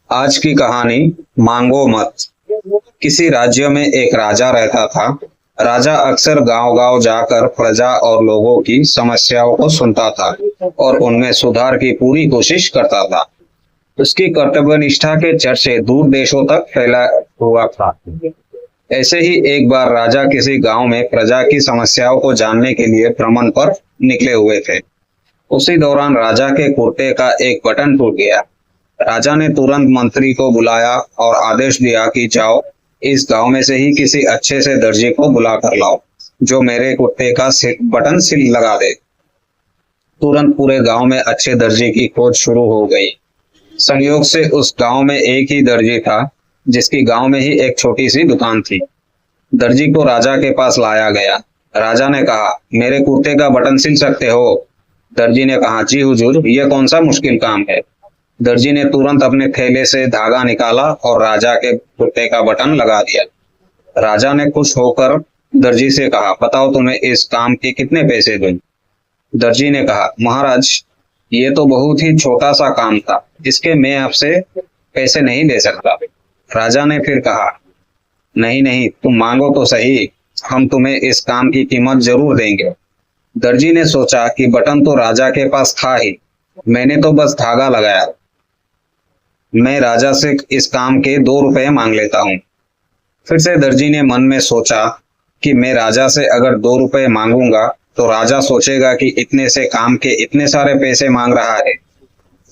आज की कहानी मांगो मत। किसी राज्य में एक राजा रहता था। राजा अक्सर गांव-गांव जाकर प्रजा और लोगों की समस्याओं को सुनता था और उनमें सुधार की पूरी कोशिश करता था। उसकी कर्तव्य निष्ठा के चर्चे दूर देशों तक फैला हुआ था। ऐसे ही एक बार राजा किसी गांव में प्रजा की समस्याओं को जानने के लिए भ्रमण पर निकले हुए थे। उसी दौरान राजा के कुर्ते का एक बटन टूट गया। राजा ने तुरंत मंत्री को बुलाया और आदेश दिया कि जाओ, इस गांव में से ही किसी अच्छे से दर्जी को बुला कर लाओ, जो मेरे कुर्ते का बटन सिल लगा दे। तुरंत पूरे गांव में अच्छे दर्जी की खोज शुरू हो गई। संयोग से उस गांव में एक ही दर्जी था, जिसकी गांव में ही एक छोटी सी दुकान थी। दर्जी को राजा के पास लाया गया। राजा ने कहा, मेरे कुर्ते का बटन सिल सकते हो? दर्जी ने कहा, जी हुजूर, यह कौन सा मुश्किल काम है। दर्जी ने तुरंत अपने थैले से धागा निकाला और राजा के कुर्ते का बटन लगा दिया। राजा ने खुश होकर दर्जी से कहा, बताओ तुम्हें इस काम के कितने पैसे दूं? दर्जी ने कहा, महाराज, ये तो बहुत ही छोटा सा काम था, इसके मैं आपसे पैसे नहीं दे सकता। राजा ने फिर कहा, नहीं नहीं, तुम मांगो तो सही, हम तुम्हें इस काम की कीमत जरूर देंगे। दर्जी ने सोचा कि बटन तो राजा के पास था ही, मैंने तो बस धागा लगाया। मैं राजा से इस काम के 2 रुपए मांग लेता हूँ। फिर से दर्जी ने मन में सोचा कि मैं राजा से अगर 2 रुपए मांगूंगा तो राजा सोचेगा कि इतने से काम के इतने सारे पैसे मांग रहा है।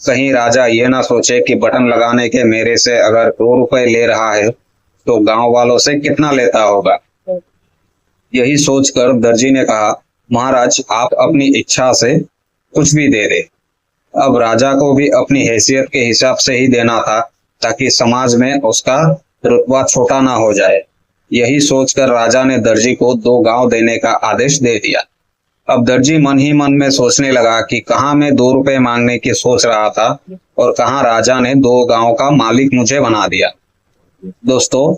कहीं राजा ये ना सोचे कि बटन लगाने के मेरे से अगर 2 रुपए ले रहा है तो गांव वालों से कितना लेता होगा। यही सोचकर दर्जी ने कहा, महाराज, आप अपनी इच्छा से कुछ भी दे दे। अब राजा को भी अपनी हैसियत के हिसाब से ही देना था, ताकि समाज में उसका रुतबा छोटा ना हो जाए। यही सोचकर राजा ने दर्जी को 2 गांव देने का आदेश दे दिया। अब दर्जी मन ही मन में सोचने लगा कि कहाँ मैं 2 रुपए मांगने की सोच रहा था और कहाँ राजा ने 2 गांव का मालिक मुझे बना दिया। दोस्तों,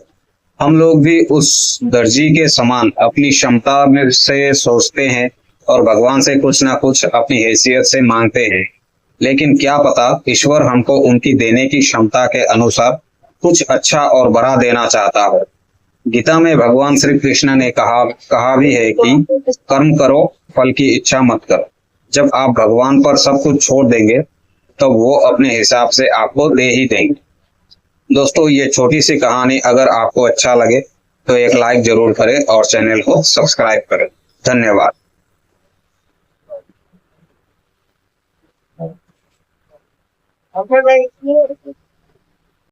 हम लोग भी उस दर्जी के समान अपनी क्षमता में से सोचते हैं और भगवान से कुछ ना कुछ अपनी हैसियत से मांगते हैं, लेकिन क्या पता ईश्वर हमको उनकी देने की क्षमता के अनुसार कुछ अच्छा और बड़ा देना चाहता हो। गीता में भगवान श्री कृष्ण ने कहा भी है कि कर्म करो, फल की इच्छा मत करो। जब आप भगवान पर सब कुछ छोड़ देंगे तब वो अपने हिसाब से आपको दे ही देंगे। दोस्तों, ये छोटी सी कहानी अगर आपको अच्छा लगे तो एक लाइक जरूर करें और चैनल को सब्सक्राइब करें। धन्यवाद। Okay, right here.